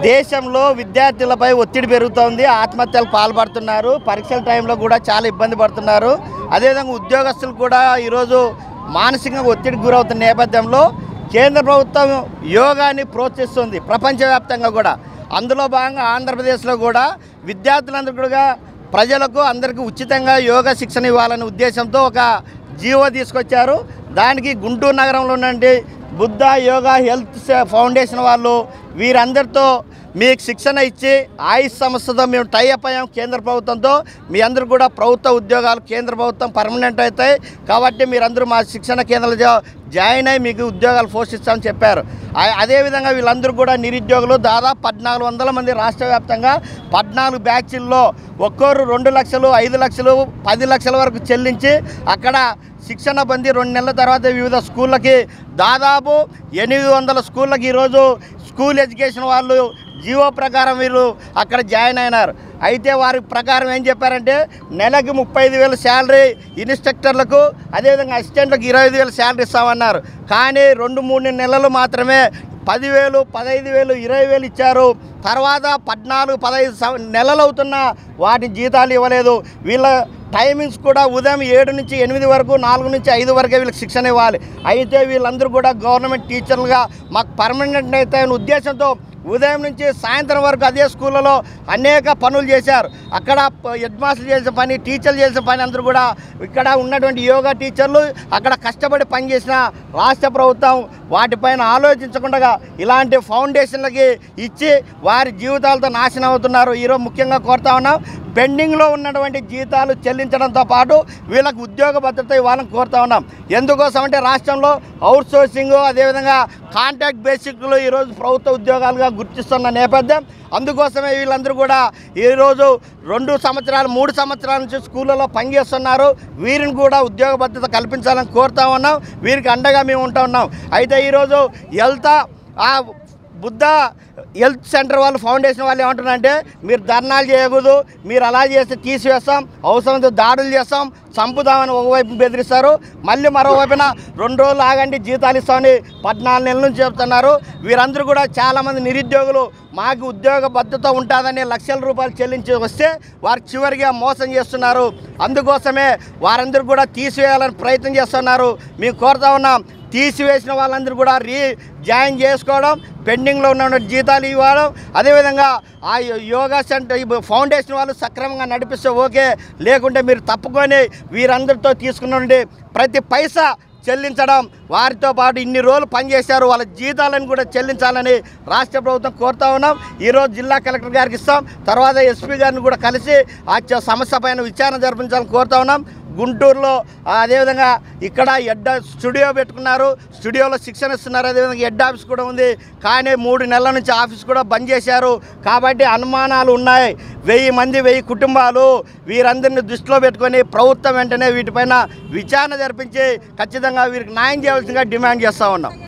దేశంలో విద్యార్థులపై ఒత్తిడి పెరుగుతోంది. ఆత్మహత్యలకు పాల్పడుతున్నారు. పరీక్షల టైంలో కూడా చాలా ఇబ్బంది పడుతున్నారు. అదేవిధంగా ఉద్యోగస్తులు కూడా ఈరోజు మానసికంగా ఒత్తిడికి గురవుతున్న నేపథ్యంలో కేంద్ర ప్రభుత్వం యోగాని ప్రోత్సహిస్తుంది ప్రపంచవ్యాప్తంగా కూడా. అందులో భాగంగా ఆంధ్రప్రదేశ్లో కూడా విద్యార్థులందరూ కూడా ప్రజలకు అందరికీ ఉచితంగా యోగా శిక్షణ ఇవ్వాలనే ఉద్దేశంతో ఒక జీవో తీసుకొచ్చారు. దానికి గుంటూరు నగరంలో ఉన్నటువంటి బుద్ధ యోగా హెల్త్ ఫౌండేషన్ వాళ్ళు వీరందరితో మీకు శిక్షణ ఇచ్చి ఆయుష్ సంస్థతో మేము టైఅప్ అయ్యాం కేంద్ర ప్రభుత్వంతో. మీ అందరూ కూడా ప్రభుత్వ ఉద్యోగాలు కేంద్ర ప్రభుత్వం పర్మనెంట్ అవుతాయి కాబట్టి మీరందరూ మా శిక్షణ కేంద్రంలో జాయిన్ అయ్యి మీకు ఉద్యోగాలు పోషిస్తామని చెప్పారు. అదేవిధంగా వీళ్ళందరూ కూడా నిరుద్యోగులు దాదాపు 1400 మంది రాష్ట్ర వ్యాప్తంగా 14 బ్యాచ్ల్లో ఒక్కొరు 2 లక్షలు 5 లక్షలు 10 లక్షల వరకు చెల్లించి అక్కడ శిక్షణ పొంది 2 నెలల తర్వాత వివిధ స్కూళ్ళకి దాదాపు 800 స్కూళ్ళకి ఈరోజు స్కూల్ ఎడ్యుకేషన్ వాళ్ళు జీవో ప్రకారం వీళ్ళు అక్కడ జాయిన్ అయినారు. అయితే వారి ప్రకారం ఏం చెప్పారంటే నెలకి 35,000 శాలరీ ఇన్స్ట్రక్టర్లకు, అదేవిధంగా అసిస్టెంట్లకు 25,000 శాలరీ ఇస్తామన్నారు. కానీ 2-3 నెలలు మాత్రమే 10,000, 15,000, 20,000 ఇచ్చారు. తర్వాత 14-15 నెలలు అవుతున్నా వాటి జీతాలు ఇవ్వలేదు. వీళ్ళ టైమింగ్స్ కూడా ఉదయం 7 నుంచి 8 వరకు, 4 నుంచి 5 వరకే వీళ్ళకి శిక్షణ ఇవ్వాలి. అయితే వీళ్ళందరూ కూడా గవర్నమెంట్ టీచర్లుగా మాకు పర్మనెంట్ అయితే అనే ఉద్దేశంతో ఉదయం నుంచి సాయంత్రం వరకు అదే స్కూళ్ళలో అనేక పనులు చేశారు. అక్కడ హెడ్ మాస్టర్లు చేసిన పని, టీచర్లు చేసిన పని అందరూ కూడా ఇక్కడ ఉన్నటువంటి యోగా టీచర్లు అక్కడ కష్టపడి పనిచేసిన రాష్ట్ర ప్రభుత్వం వాటిపైన ఆలోచించకుండా ఇలాంటి ఫౌండేషన్లకి ఇచ్చి వారి జీవితాలతో నాశనం అవుతున్నారు. ఈరోజు ముఖ్యంగా కోరుతా ఉన్నాం, పెండింగ్లో ఉన్నటువంటి జీతాలు చెల్లించడంతో పాటు వీళ్ళకు ఉద్యోగ భద్రత ఇవ్వాలని కోరుతా ఉన్నాం. ఎందుకోసం అంటే రాష్ట్రంలో అవుట్ సోర్సింగ్, అదేవిధంగా కాంట్రాక్ట్ బేసిక్లు ఈరోజు ప్రభుత్వ ఉద్యోగాలుగా గుర్తిస్తున్న నేపథ్యం. అందుకోసమే వీళ్ళందరూ కూడా ఈరోజు 2 సంవత్సరాలు 3 సంవత్సరాల నుంచి స్కూళ్ళలో పనిచేస్తున్నారు. వీరిని కూడా ఉద్యోగ భద్రత కల్పించాలని కోరుతా ఉన్నాం. వీరికి అండగా మేము ఉంటూ ఉన్నాం. అయితే ఈరోజు బుద్ధ హెల్త్ సెంటర్ వాళ్ళు ఫౌండేషన్ వాళ్ళు ఏమంటున్నారంటే మీరు ధర్నాలు చేయకూడదు, మీరు అలా చేస్తే తీసివేస్తాం, అవసరంతో దాడులు చేస్తాం, చంపుదామని ఒకవైపు బెదిరిస్తారు. మళ్ళీ మరోవైపున 2 రోజులు ఆగండి జీతాలు ఇస్తామని 14 నెలల నుంచి చెప్తున్నారు. వీరందరూ కూడా చాలామంది నిరుద్యోగులు మాకు ఉద్యోగ భద్రత ఉంటుందని లక్షల రూపాయలు చెల్లించి వస్తే వారు చివరిగా మోసం చేస్తున్నారు. అందుకోసమే వారందరూ కూడా తీసివేయాలని ప్రయత్నం చేస్తున్నారు. మేము కోరుతా ఉన్నాం, తీసివేసిన వాళ్ళందరూ కూడా జాయిన్ చేసుకోవడం, పెండింగ్లో ఉన్న జీతాలు ఇవ్వడం, అదేవిధంగా ఆ యోగా సెంటర్ ఫౌండేషన్ వాళ్ళు సక్రమంగా నడిపిస్తే ఓకే, లేకుంటే మీరు తప్పుకొని వీరందరితో తీసుకున్న ప్రతి పైసా చెల్లించడం, వారితో పాటు ఇన్ని రోజులు పనిచేశారు వాళ్ళ జీతాలను కూడా చెల్లించాలని రాష్ట్ర ప్రభుత్వం కోరుతా ఉన్నాం. ఈరోజు జిల్లా కలెక్టర్ గారికి ఇస్తాం, తర్వాత ఎస్పీ గారిని కూడా కలిసి ఆ సమస్య పైన విచారణ జరిపించాలని కోరుతా ఉన్నాం. గుంటూరులో అదేవిధంగా ఇక్కడ స్టూడియో పెట్టుకున్నారు, స్టూడియోలో శిక్షణ ఇస్తున్నారు. అదేవిధంగా హెడ్ ఆఫీస్ కూడా ఉంది. కానీ 3 నెలల నుంచి ఆఫీస్ కూడా బంద్ చేశారు. కాబట్టి అనుమానాలు ఉన్నాయి. 1000 మంది 1000 కుటుంబాలు వీరందరినీ దృష్టిలో పెట్టుకొని ప్రభుత్వం వెంటనే వీటిపైన విచారణ జరిపించి ఖచ్చితంగా వీరికి న్యాయం చేయాల్సిందిగా డిమాండ్ చేస్తూ ఉన్నాం.